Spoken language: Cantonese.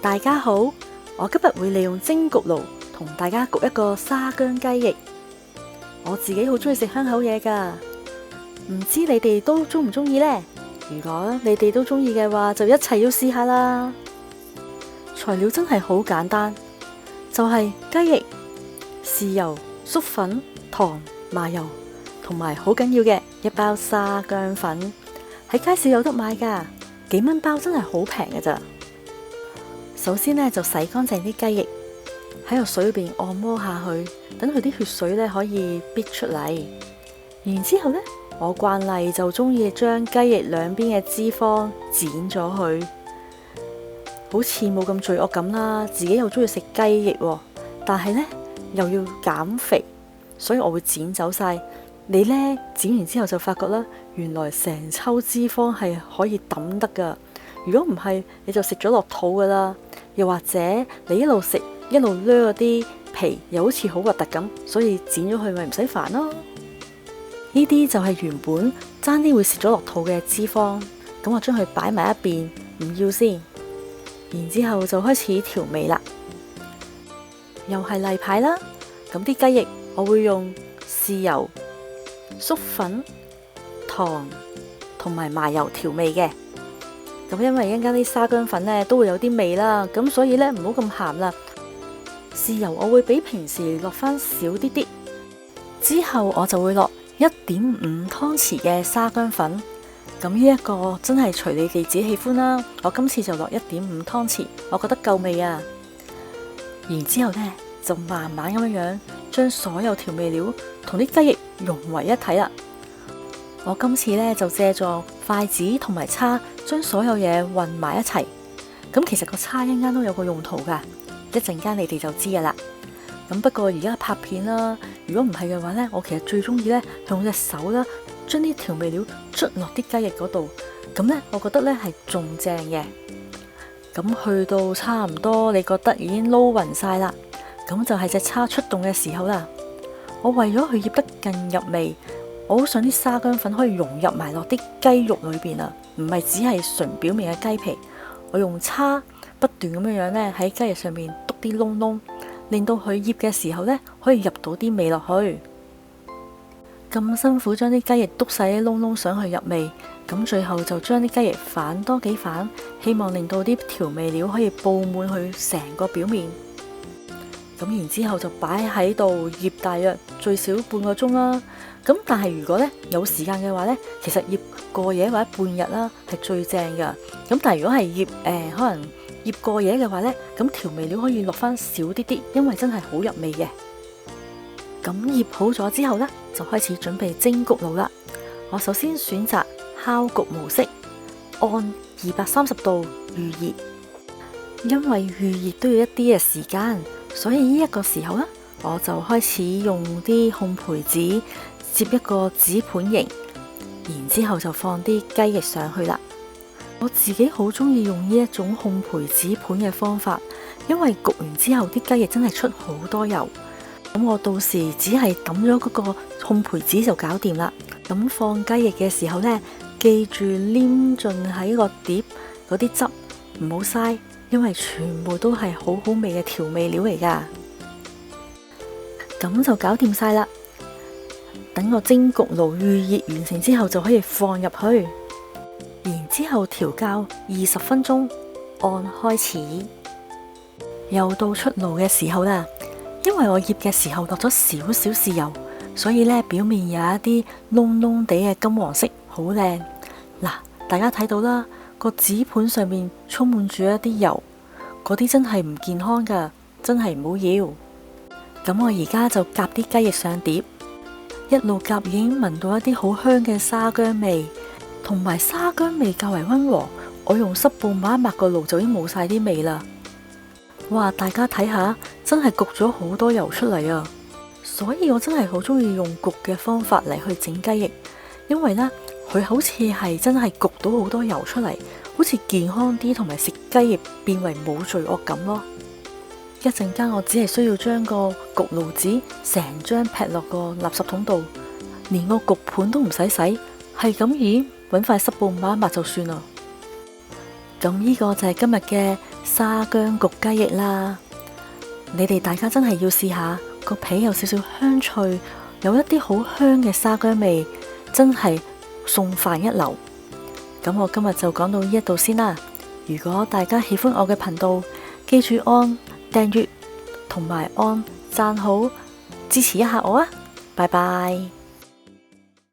大家好，我今日會利用蒸焗爐同大家焗一個沙薑雞翼。我自己好中意食香口嘢㗎，唔知你哋都中唔中意呢？如果你哋都中意嘅話，就一齊要試下啦。材料真係好簡單，就係雞翼、豉油、粟粉、糖、麻油，同埋好緊要嘅一包沙薑粉，喺街市有得買㗎，幾蚊包真係好平㗎咋。首先呢，就洗乾淨啲雞翼，喺個水裏邊按摩下去，等佢啲血水呢可以逼出嚟。然之後呢，我慣例就中意將雞翼兩邊嘅脂肪剪咗佢，好似冇咁罪惡感啦。自己又中意食雞翼喎，但係呢又要減肥，所以我會剪走晒。你呢剪完之後就發覺啦，原來成抽脂肪係可以抌得噶。如果唔係，你就食咗落肚噶啦。又或者你一路食一路掠嗰啲皮，又好似好核突咁，所以剪咗佢咪唔使煩咯。呢啲就係原本爭啲會食咗落肚嘅脂肪，咁我將佢擺埋一邊，唔要先。然之後就開始調味啦，又係例牌啦。咁啲雞翼我會用豉油、粟粉、糖同埋麻油調味嘅。咁因為一陣間啲沙薑粉呢都會有啲味啦，咁所以呢唔好咁鹹啦。豉油我會比平時落翻少啲啲，之後我就會落1.5湯匙嘅沙薑粉。咁呢一個真係隨你哋自己喜歡啦。我今次就落1.5湯匙，我覺得夠味啊。然之後呢就慢慢咁樣將所有調味料同啲雞翼融為一體啦。我今次呢就借助筷子同埋叉將所有嘢混埋一齊。咁其實個叉一陣間都有個用途噶，一陣間你哋就知噶啦。咁不過而家拍片啦，如果唔係嘅話呢，我其實最中意呢用隻手啦，將啲調味料捽落啲雞翼嗰度。咁呢，我覺得呢係仲正嘅。咁去到差唔多，你覺得已經撈勻晒啦，咁就係隻叉出動嘅時候啦。我為咗佢醃得更入味，我好想啲沙薑粉可以融入埋落啲雞肉裏邊啊，唔係只係純表面嘅雞皮。我用叉不斷咁樣咧喺雞翼上面篤啲窿窿，令到佢醃嘅時候咧可以入到啲味落去。咁辛苦將啲雞翼篤晒啲窿窿上去入味，咁最後就將啲雞翼反多幾反，希望令到啲調味料可以布滿佢成個表面。咁然之後就擺喺度醃大約最少半個鐘啦。咁但係如果咧有時間嘅話咧，其實醃過夜或者半日啦係最正噶。咁但係如果係醃可能醃過夜嘅話咧，咁調味料可以落翻少啲啲，因為真係好入味嘅。咁醃好咗之後咧，就開始準備蒸焗爐啦。我首先選擇烤焗模式，按230度預熱。因為預熱都要一啲嘅時間，所以呢一個時候咧，我就開始用啲烘焙紙接一個紙盤形，然之後就放啲雞翼上去啦。我自己好中意用呢一種烘焙紙盤嘅方法，因為焗完之後啲雞翼真係出好多油，咁我到時只係抌咗嗰個烘焙紙就搞掂啦。咁放雞翼嘅時候呢，記住黏進喺個碟嗰啲汁，唔好嘥，因為全部都係好好味嘅調味料嚟噶。咁就搞掂晒啦。等個蒸焗爐預熱完成之後，就可以放入去，然之後調校20分鐘，按開始。又到出爐嘅時候啦，因為我醃嘅時候落咗少少豉油，所以呢表面有一啲燶燶地嘅金黃色，好靚。嗱，大家睇到啦，個紙盤上面充滿住一啲油，嗰啲真係唔健康噶，真係唔好要。咁我而家就夾啲雞翼上碟，一路夾已經聞到一啲好香嘅沙薑味，同埋沙薑味較為溫和。我用濕布抹一抹個爐就已經冇晒啲味啦。哇！大家睇下，真係焗咗好多油出嚟啊！所以我真係好中意用焗嘅方法嚟去整雞翼，因為呢，佢好似係真係焗到好多油出嚟，好似健康啲，同埋食雞翼變為冇罪惡感咯。一陣間我只係需要將個焗爐紙成張劈落個垃圾桶度，連個焗盤都唔使洗，係咁以搵塊濕布抹一抹就算啦。咁呢個就係今日嘅沙薑焗雞翼啦。你哋大家真係要試下，個皮有少少香脆，有一啲好香嘅沙薑味，真係送飯一流。咁我今日就講到呢一度先啦。如果大家喜歡我嘅頻道，記住按訂閱同埋按讚好，支持一下我啊！拜拜。